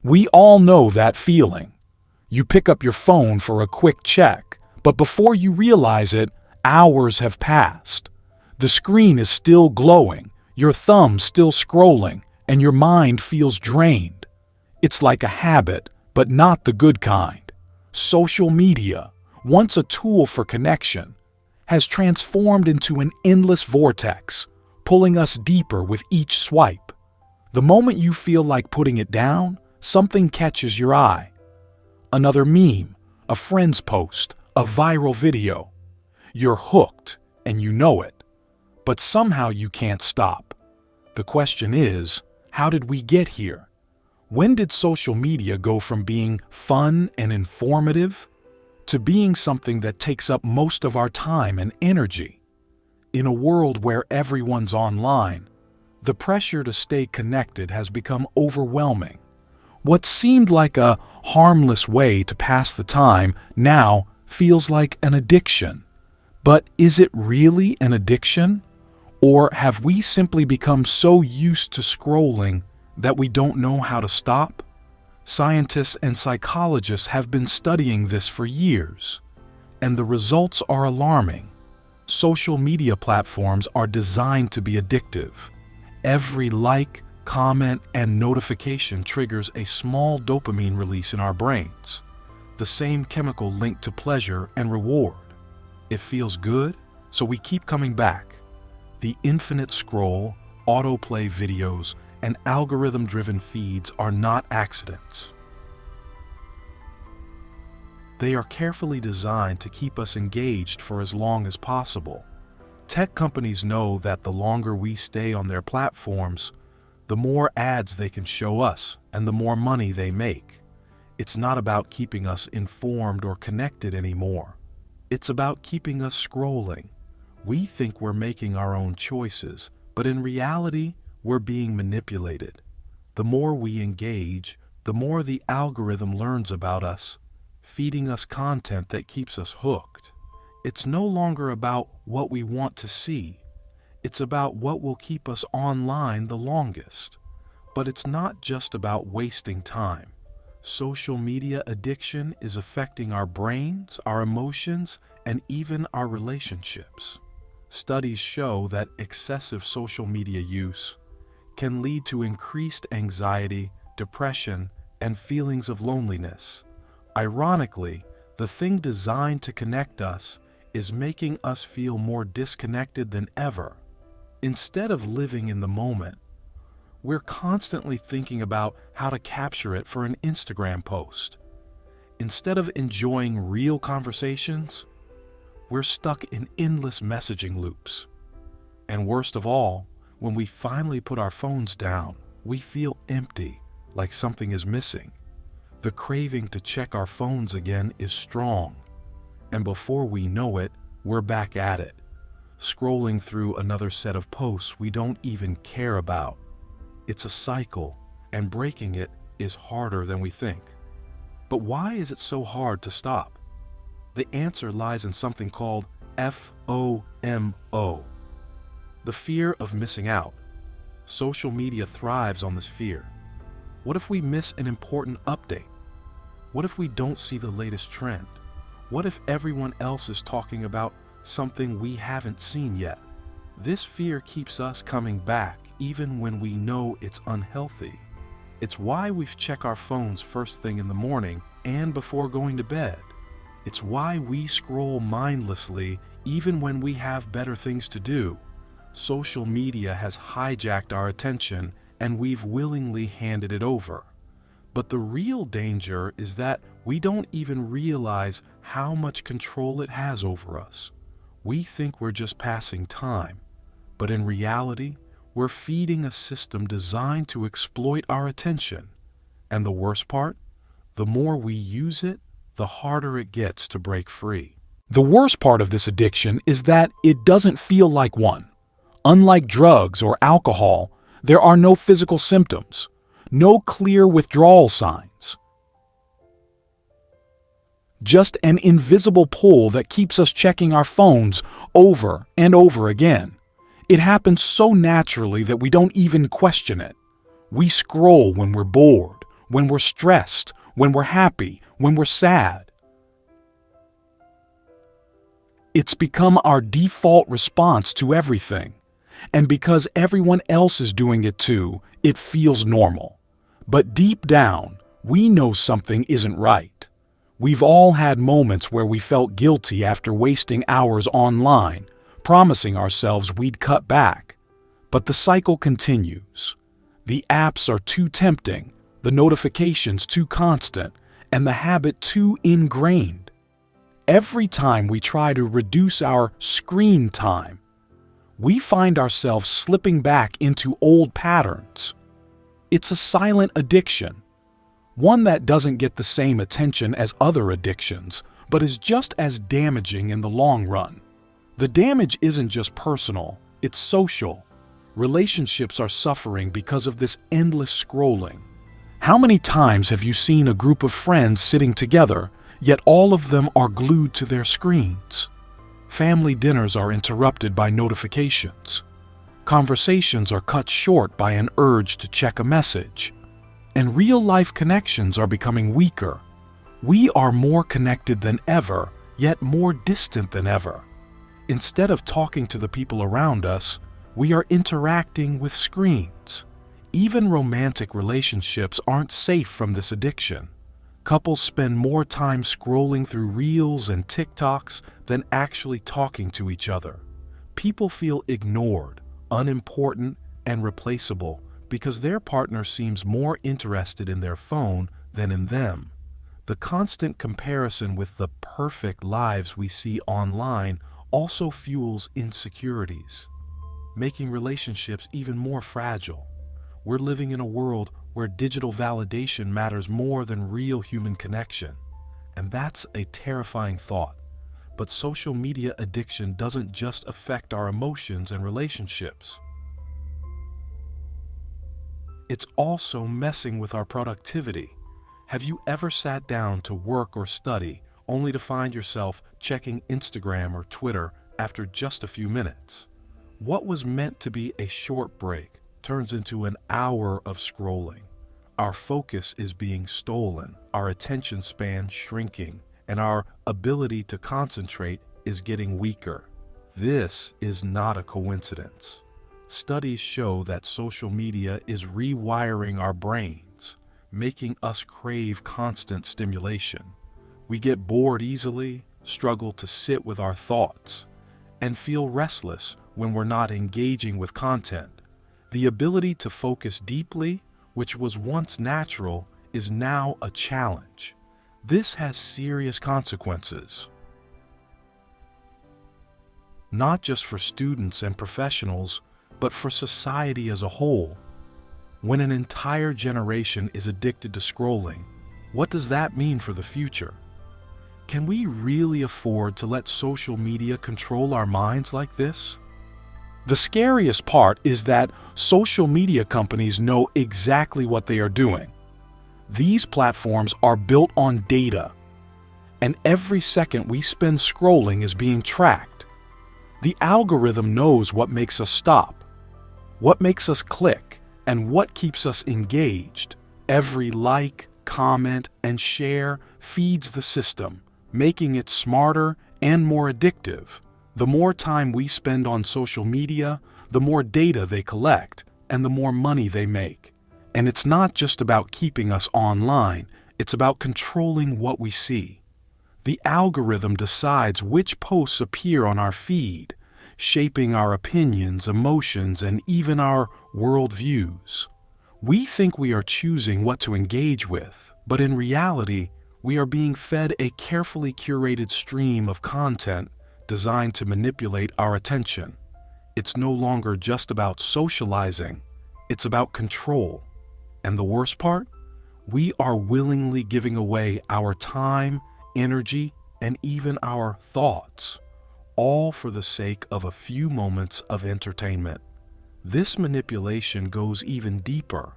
We all know that feeling. You pick up your phone for a quick check, but before you realize it, hours have passed. The screen is still glowing, your thumb still scrolling, and your mind feels drained. It's like a habit, but not the good kind. Social media, once a tool for connection, has transformed into an endless vortex, pulling us deeper with each swipe. The moment you feel like putting it down, something catches your eye. Another meme, a friend's post, a viral video. You're hooked, and you know it. But somehow you can't stop. The question is, how did we get here? When did social media go from being fun and informative to being something that takes up most of our time and energy? In a world where everyone's online, the pressure to stay connected has become overwhelming. What seemed like a harmless way to pass the time now feels like an addiction. But is it really an addiction? Or have we simply become so used to scrolling that we don't know how to stop? Scientists and psychologists have been studying this for years, and the results are alarming. Social media platforms are designed to be addictive. Every like, comment, and notification triggers a small dopamine release in our brains, the same chemical linked to pleasure and reward. It feels good, so we keep coming back. The infinite scroll, autoplay videos, and algorithm-driven feeds are not accidents. They are carefully designed to keep us engaged for as long as possible. Tech companies know that the longer we stay on their platforms, the more ads they can show us and the more money they make. It's not about keeping us informed or connected anymore. It's about keeping us scrolling. We think we're making our own choices, but in reality, we're being manipulated. The more we engage, the more the algorithm learns about us, feeding us content that keeps us hooked. It's no longer about what we want to see. It's about what will keep us online the longest. But it's not just about wasting time. Social media addiction is affecting our brains, our emotions, and even our relationships. Studies show that excessive social media use can lead to increased anxiety, depression, and feelings of loneliness. Ironically, the thing designed to connect us is making us feel more disconnected than ever. Instead of living in the moment, we're constantly thinking about how to capture it for an Instagram post. Instead of enjoying real conversations, we're stuck in endless messaging loops. And worst of all, when we finally put our phones down, we feel empty, like something is missing. The craving to check our phones again is strong. And before we know it, we're back at it, scrolling through another set of posts we don't even care about. It's a cycle, and breaking it is harder than we think. But why is it so hard to stop? The answer lies in something called FOMO, the fear of missing out. Social media thrives on this fear. What if we miss an important update? What if we don't see the latest trend? What if everyone else is talking about something we haven't seen yet? This fear keeps us coming back even when we know it's unhealthy. It's why we check our phones first thing in the morning and before going to bed. It's why we scroll mindlessly even when we have better things to do. Social media has hijacked our attention and we've willingly handed it over. But the real danger is that we don't even realize how much control it has over us. We think we're just passing time, but in reality, we're feeding a system designed to exploit our attention. And the worst part? The more we use it, the harder it gets to break free. The worst part of this addiction is that it doesn't feel like one. Unlike drugs or alcohol, there are no physical symptoms, no clear withdrawal signs. Just an invisible pull that keeps us checking our phones over and over again. It happens so naturally that we don't even question it. We scroll when we're bored, when we're stressed, when we're happy, when we're sad. It's become our default response to everything. And because everyone else is doing it too, it feels normal. But deep down, we know something isn't right. We've all had moments where we felt guilty after wasting hours online, promising ourselves we'd cut back. But the cycle continues. The apps are too tempting, the notifications too constant, and the habit too ingrained. Every time we try to reduce our screen time, we find ourselves slipping back into old patterns. It's a silent addiction, one that doesn't get the same attention as other addictions, but is just as damaging in the long run. The damage isn't just personal, it's social. Relationships are suffering because of this endless scrolling. How many times have you seen a group of friends sitting together, yet all of them are glued to their screens? Family dinners are interrupted by notifications. Conversations are cut short by an urge to check a message. And real-life connections are becoming weaker. We are more connected than ever, yet more distant than ever. Instead of talking to the people around us, we are interacting with screens. Even romantic relationships aren't safe from this addiction. Couples spend more time scrolling through Reels and TikToks than actually talking to each other. People feel ignored, unimportant, and replaceable because their partner seems more interested in their phone than in them. The constant comparison with the perfect lives we see online also fuels insecurities, making relationships even more fragile. We're living in a world where digital validation matters more than real human connection. And that's a terrifying thought. But social media addiction doesn't just affect our emotions and relationships. It's also messing with our productivity. Have you ever sat down to work or study only to find yourself checking Instagram or Twitter after just a few minutes? What was meant to be a short break turns into an hour of scrolling. Our focus is being stolen, our attention span shrinking, and our ability to concentrate is getting weaker. This is not a coincidence. Studies show that social media is rewiring our brains, making us crave constant stimulation. We get bored easily, struggle to sit with our thoughts, and feel restless when we're not engaging with content. The ability to focus deeply, which was once natural, is now a challenge. This has serious consequences, not just for students and professionals, but for society as a whole. When an entire generation is addicted to scrolling, what does that mean for the future? Can we really afford to let social media control our minds like this? The scariest part is that social media companies know exactly what they are doing. These platforms are built on data, and every second we spend scrolling is being tracked. The algorithm knows what makes us stop, what makes us click, and what keeps us engaged. Every like, comment, and share feeds the system, making it smarter and more addictive. The more time we spend on social media, the more data they collect, and the more money they make. And it's not just about keeping us online, it's about controlling what we see. The algorithm decides which posts appear on our feed, shaping our opinions, emotions, and even our worldviews. We think we are choosing what to engage with, but in reality, we are being fed a carefully curated stream of content designed to manipulate our attention. It's no longer just about socializing, it's about control. And the worst part? We are willingly giving away our time, energy, and even our thoughts, all for the sake of a few moments of entertainment. This manipulation goes even deeper.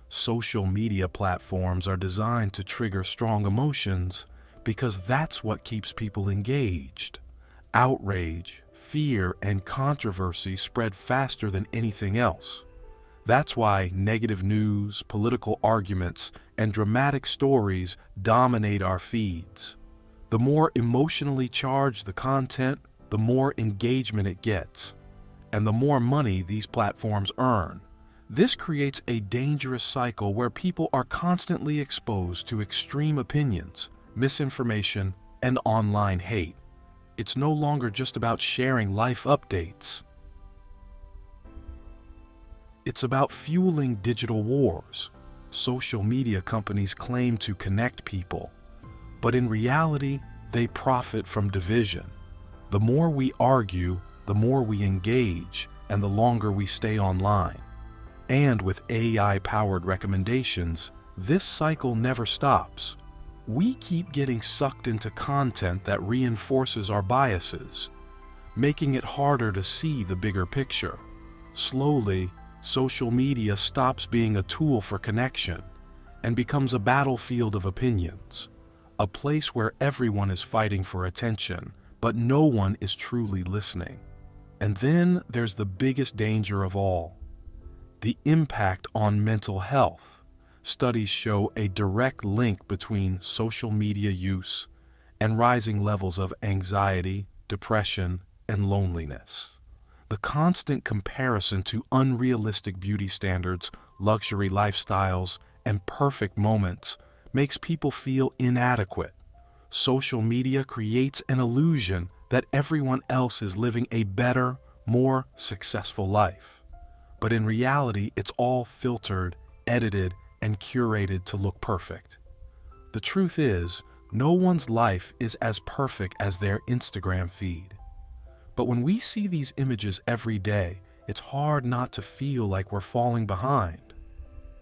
Social media platforms are designed to trigger strong emotions because that's what keeps people engaged. Outrage, fear, and controversy spread faster than anything else. That's why negative news, political arguments, and dramatic stories dominate our feeds. The more emotionally charged the content, the more engagement it gets, and the more money these platforms earn. This creates a dangerous cycle where people are constantly exposed to extreme opinions, misinformation, and online hate. It's no longer just about sharing life updates. It's about fueling digital wars. Social media companies claim to connect people, but in reality, they profit from division. The more we argue, the more we engage, and the longer we stay online. And with AI-powered recommendations, this cycle never stops. We keep getting sucked into content that reinforces our biases, making it harder to see the bigger picture. Slowly, social media stops being a tool for connection and becomes a battlefield of opinions, a place where everyone is fighting for attention, but no one is truly listening. And then there's the biggest danger of all: the impact on mental health. Studies show a direct link between social media use and rising levels of anxiety, depression, and loneliness. The constant comparison to unrealistic beauty standards, luxury lifestyles, and perfect moments makes people feel inadequate. Social media creates an illusion that everyone else is living a better, more successful life. But in reality, it's all filtered, edited, and curated to look perfect. The truth is, no one's life is as perfect as their Instagram feed. But when we see these images every day, it's hard not to feel like we're falling behind.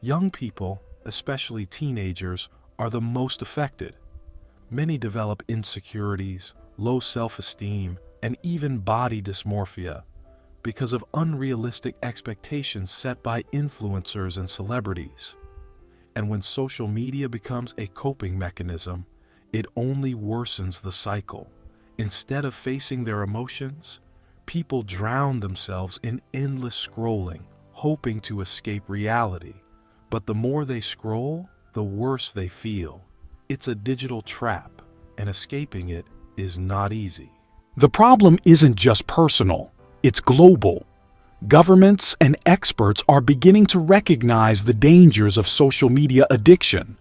Young people, especially teenagers, are the most affected. Many develop insecurities, low self-esteem, and even body dysmorphia because of unrealistic expectations set by influencers and celebrities. And when social media becomes a coping mechanism, it only worsens the cycle. Instead of facing their emotions, people drown themselves in endless scrolling, hoping to escape reality. But the more they scroll, the worse they feel. It's a digital trap, and escaping it is not easy. The problem isn't just personal, it's global. Governments and experts are beginning to recognize the dangers of social media addiction.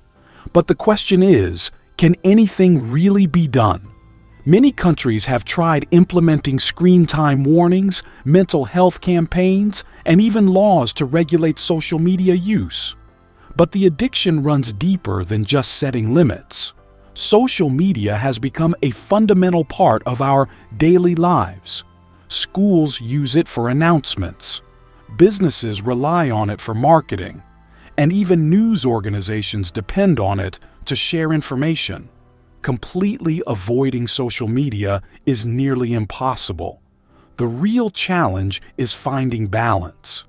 But the question is, can anything really be done? Many countries have tried implementing screen time warnings, mental health campaigns, and even laws to regulate social media use. But the addiction runs deeper than just setting limits. Social media has become a fundamental part of our daily lives. Schools use it for announcements. Businesses rely on it for marketing. And even news organizations depend on it to share information. Completely avoiding social media is nearly impossible. The real challenge is finding balance.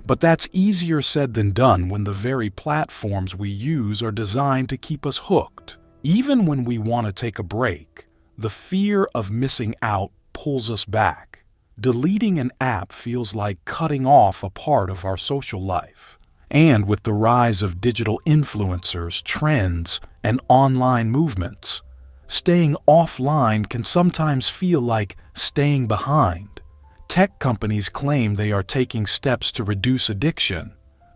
But that's easier said than done when the very platforms we use are designed to keep us hooked. Even when we want to take a break, the fear of missing out pulls us back. Deleting an app feels like cutting off a part of our social life. And with the rise of digital influencers, trends, and online movements, staying offline can sometimes feel like staying behind. Tech companies claim they are taking steps to reduce addiction,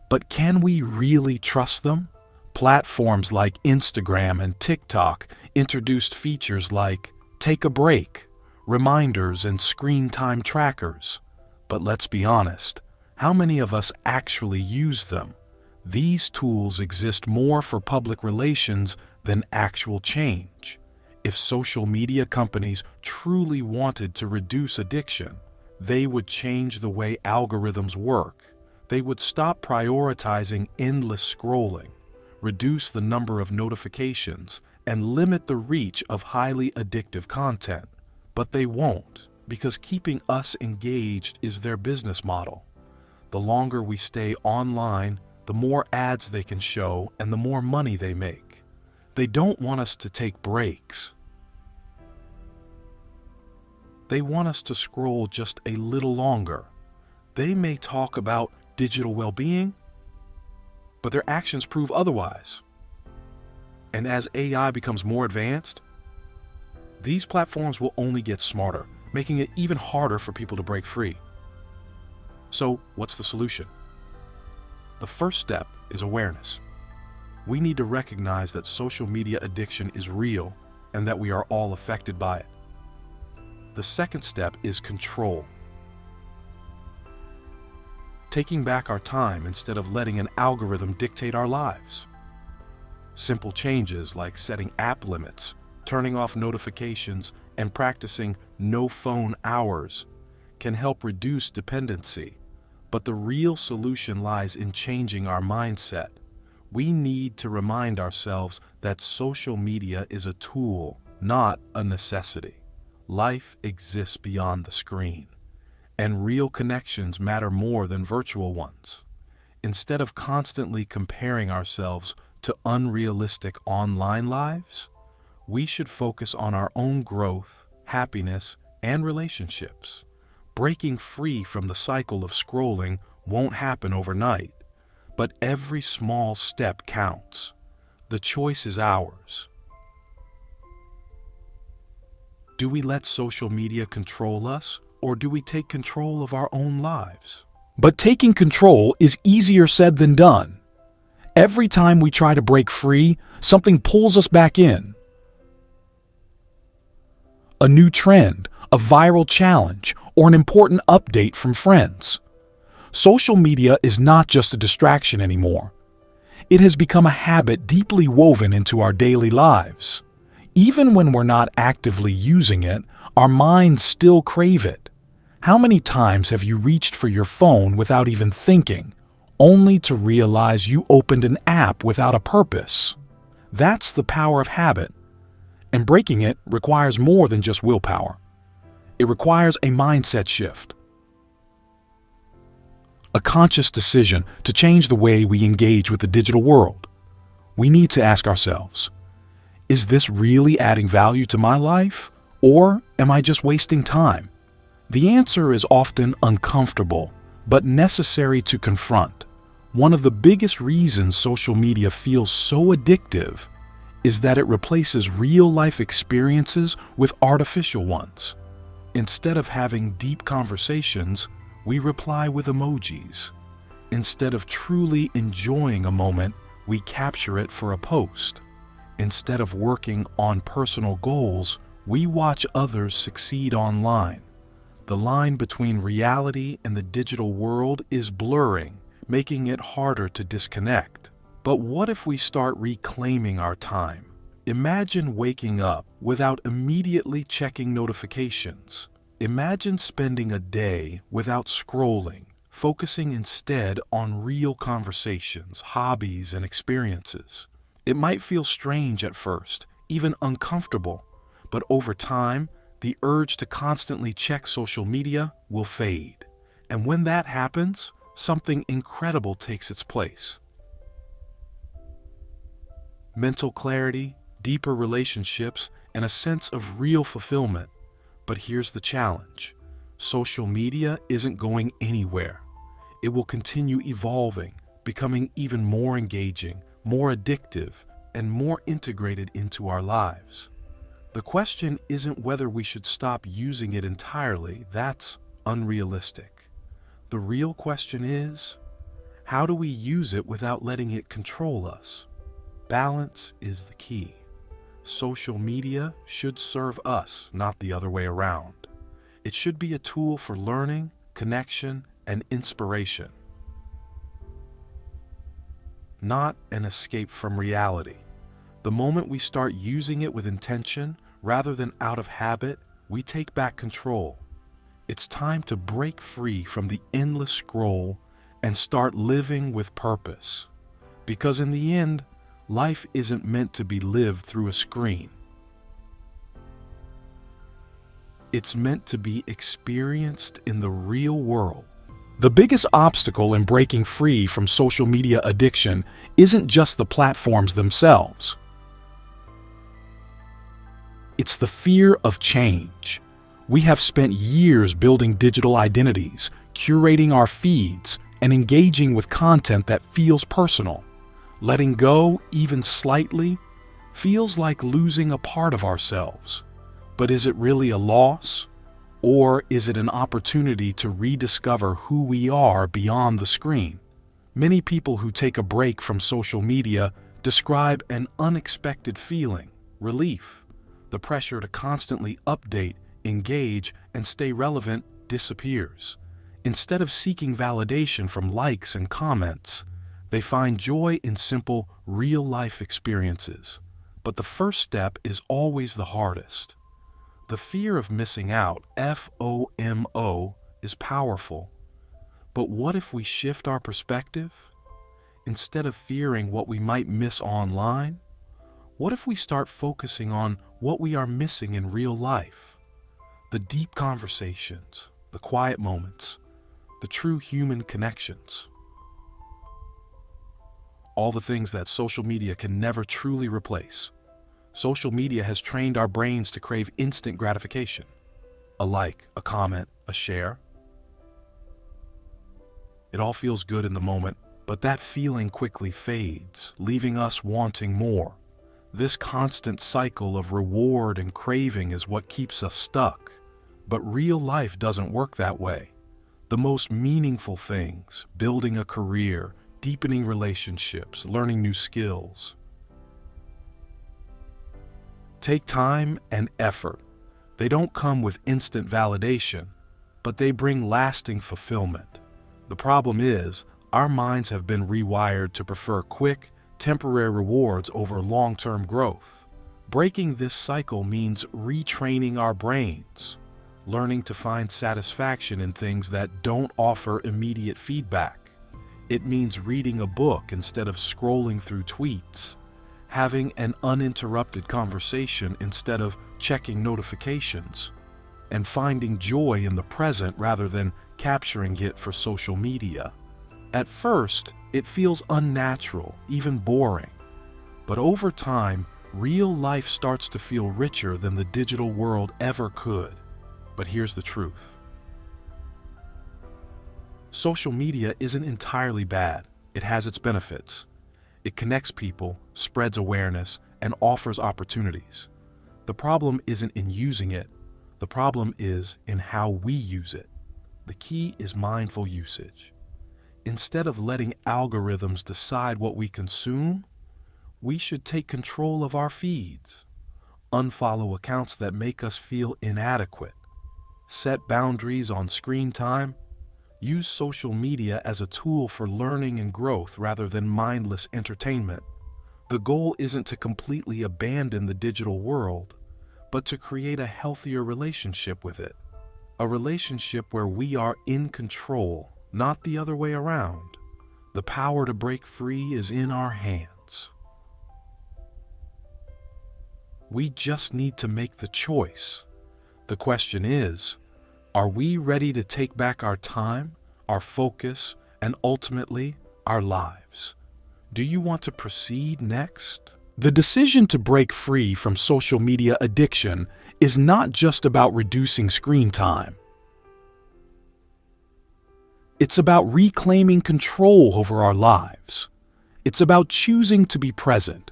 but can we really trust them? Platforms like Instagram and TikTok introduced features like Take a Break, reminders, and screen time trackers. But let's be honest, how many of us actually use them? These tools exist more for public relations than actual change. If social media companies truly wanted to reduce addiction, they would change the way algorithms work. They would stop prioritizing endless scrolling, reduce the number of notifications, and limit the reach of highly addictive content. But they won't, because keeping us engaged is their business model. The longer we stay online, the more ads they can show and the more money they make. They don't want us to take breaks. They want us to scroll just a little longer. They may talk about digital well-being, but their actions prove otherwise. And as AI becomes more advanced, these platforms will only get smarter, making it even harder for people to break free. So, what's the solution? The first step is awareness. We need to recognize that social media addiction is real and that we are all affected by it. The second step is control. Taking back our time instead of letting an algorithm dictate our lives. Simple changes like setting app limits, turning off notifications, and practicing no phone hours can help reduce dependency. But the real solution lies in changing our mindset. We need to remind ourselves that social media is a tool, not a necessity. Life exists beyond the screen, and real connections matter more than virtual ones. Instead of constantly comparing ourselves to unrealistic online lives, we should focus on our own growth, happiness, and relationships. Breaking free from the cycle of scrolling won't happen overnight, but every small step counts. The choice is ours. Do we let social media control us, or do we take control of our own lives? But taking control is easier said than done. Every time we try to break free, something pulls us back in. A new trend, a viral challenge, or an important update from friends. Social media is not just a distraction anymore. It has become a habit deeply woven into our daily lives. Even when we're not actively using it, our minds still crave it. How many times have you reached for your phone without even thinking, only to realize you opened an app without a purpose? That's the power of habit. And breaking it requires more than just willpower. It requires a mindset shift. A conscious decision to change the way we engage with the digital world. We need to ask ourselves, is this really adding value to my life, or am I just wasting time? The answer is often uncomfortable, but necessary to confront. One of the biggest reasons social media feels so addictive is that it replaces real-life experiences with artificial ones. Instead of having deep conversations, we reply with emojis. Instead of truly enjoying a moment, we capture it for a post. Instead of working on personal goals, we watch others succeed online. The line between reality and the digital world is blurring, making it harder to disconnect. But what if we start reclaiming our time? Imagine waking up without immediately checking notifications. Imagine spending a day without scrolling, focusing instead on real conversations, hobbies, and experiences. It might feel strange at first, even uncomfortable, but over time, the urge to constantly check social media will fade. And when that happens, something incredible takes its place. Mental clarity, deeper relationships, and a sense of real fulfillment. But here's the challenge. Social media isn't going anywhere. It will continue evolving, becoming even more engaging, more addictive, and more integrated into our lives. The question isn't whether we should stop using it entirely. That's unrealistic. The real question is, how do we use it without letting it control us? Balance is the key. Social media should serve us, not the other way around. It should be a tool for learning, connection, and inspiration, not an escape from reality. The moment we start using it with intention, rather than out of habit, we take back control. It's time to break free from the endless scroll and start living with purpose. Because in the end, life isn't meant to be lived through a screen. It's meant to be experienced in the real world. The biggest obstacle in breaking free from social media addiction isn't just the platforms themselves. It's the fear of change. We have spent years building digital identities, curating our feeds, and engaging with content that feels personal. Letting go, even slightly, feels like losing a part of ourselves. But is it really a loss? Or is it an opportunity to rediscover who we are beyond the screen? Many people who take a break from social media describe an unexpected feeling: relief. The pressure to constantly update, engage, and stay relevant disappears. Instead of seeking validation from likes and comments, they find joy in simple, real-life experiences. But the first step is always the hardest. The fear of missing out, FOMO, is powerful. But what if we shift our perspective? Instead of fearing what we might miss online, what if we start focusing on what we are missing in real life? The deep conversations, the quiet moments, the true human connections. All the things that social media can never truly replace. Social media has trained our brains to crave instant gratification. A like, a comment, a share. It all feels good in the moment, but that feeling quickly fades, leaving us wanting more. This constant cycle of reward and craving is what keeps us stuck. But real life doesn't work that way. The most meaningful things, building a career, deepening relationships, learning new skills, take time and effort. They don't come with instant validation, but they bring lasting fulfillment. The problem is, our minds have been rewired to prefer quick, temporary rewards over long-term growth. Breaking this cycle means retraining our brains, learning to find satisfaction in things that don't offer immediate feedback. It means reading a book instead of scrolling through tweets, having an uninterrupted conversation instead of checking notifications, and finding joy in the present rather than capturing it for social media. At first, it feels unnatural, even boring. But over time, real life starts to feel richer than the digital world ever could. But here's the truth. Social media isn't entirely bad. It has its benefits. It connects people, spreads awareness, and offers opportunities. The problem isn't in using it. The problem is in how we use it. The key is mindful usage. Instead of letting algorithms decide what we consume, we should take control of our feeds. Unfollow accounts that make us feel inadequate. Set boundaries on screen time. Use social media as a tool for learning and growth rather than mindless entertainment. The goal isn't to completely abandon the digital world, but to create a healthier relationship with it. A relationship where we are in control, not the other way around. The power to break free is in our hands. We just need to make the choice. The question is, are we ready to take back our time, our focus, and ultimately, our lives? Do you want to proceed next? The decision to break free from social media addiction is not just about reducing screen time. It's about reclaiming control over our lives. It's about choosing to be present,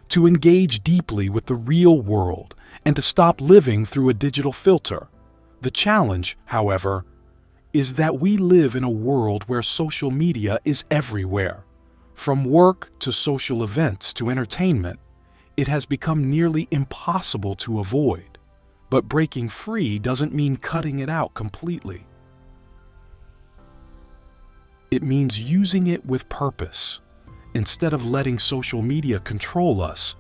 to engage deeply with the real world, and to stop living through a digital filter. The challenge, however, is that we live in a world where social media is everywhere. From work to social events to entertainment, it has become nearly impossible to avoid. But breaking free doesn't mean cutting it out completely. It means using it with purpose. Instead of letting social media control us,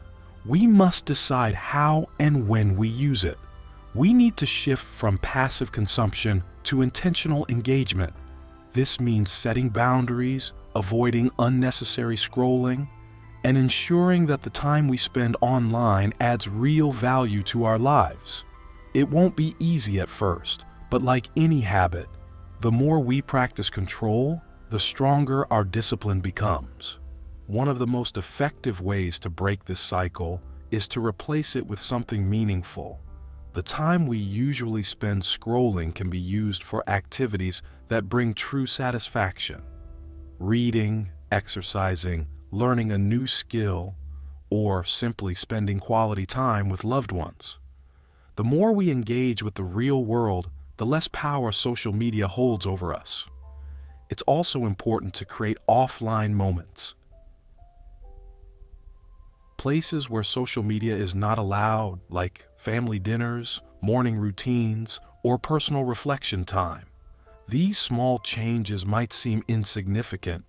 we must decide how and when we use it. We need to shift from passive consumption to intentional engagement. This means setting boundaries, avoiding unnecessary scrolling, and ensuring that the time we spend online adds real value to our lives. It won't be easy at first, but like any habit, the more we practice control, the stronger our discipline becomes. One of the most effective ways to break this cycle is to replace it with something meaningful. The time we usually spend scrolling can be used for activities that bring true satisfaction. reading, exercising, learning a new skill, or simply spending quality time with loved ones. The more we engage with the real world, the less power social media holds over us. It's also important to create offline moments. Places where social media is not allowed, like family dinners, morning routines, or personal reflection time. These small changes might seem insignificant,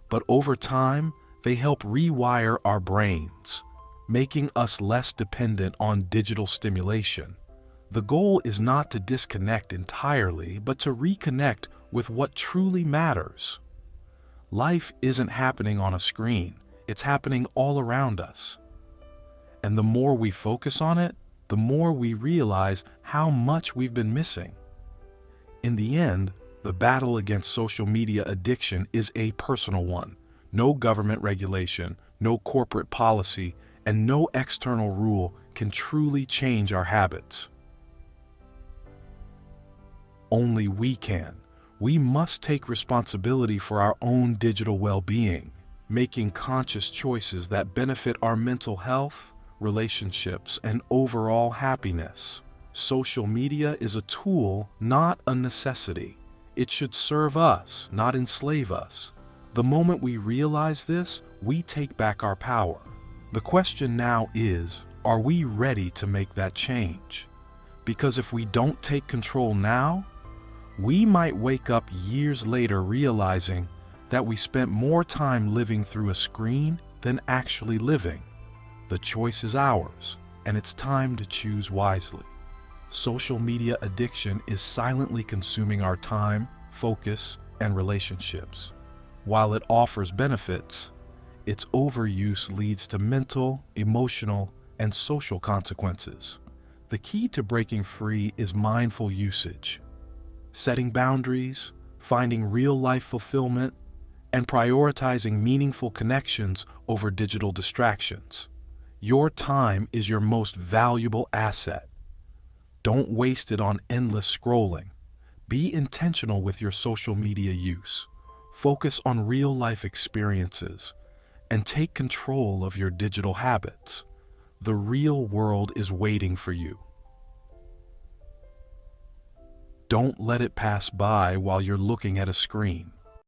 but over time, they help rewire our brains, making us less dependent on digital stimulation. The goal is not to disconnect entirely, but to reconnect with what truly matters. Life isn't happening on a screen, it's happening all around us. And the more we focus on it, the more we realize how much we've been missing. In the end, the battle against social media addiction is a personal one. No government regulation, no corporate policy, and no external rule can truly change our habits. Only we can. We must take responsibility for our own digital well-being, making conscious choices that benefit our mental health, relationships, and overall happiness. Social media is a tool, not a necessity. It should serve us, not enslave us. The moment we realize this, we take back our power. The question now is, are we ready to make that change? Because if we don't take control now, we might wake up years later realizing that we spent more time living through a screen than actually living. The choice is ours, and it's time to choose wisely. Social media addiction is silently consuming our time, focus, and relationships. While it offers benefits, its overuse leads to mental, emotional, and social consequences. The key to breaking free is mindful usage. Setting boundaries, finding real-life fulfillment, and prioritizing meaningful connections over digital distractions. Your time is your most valuable asset. Don't waste it on endless scrolling. Be intentional with your social media use. Focus on real-life experiences and take control of your digital habits. The real world is waiting for you. Don't let it pass by while you're looking at a screen.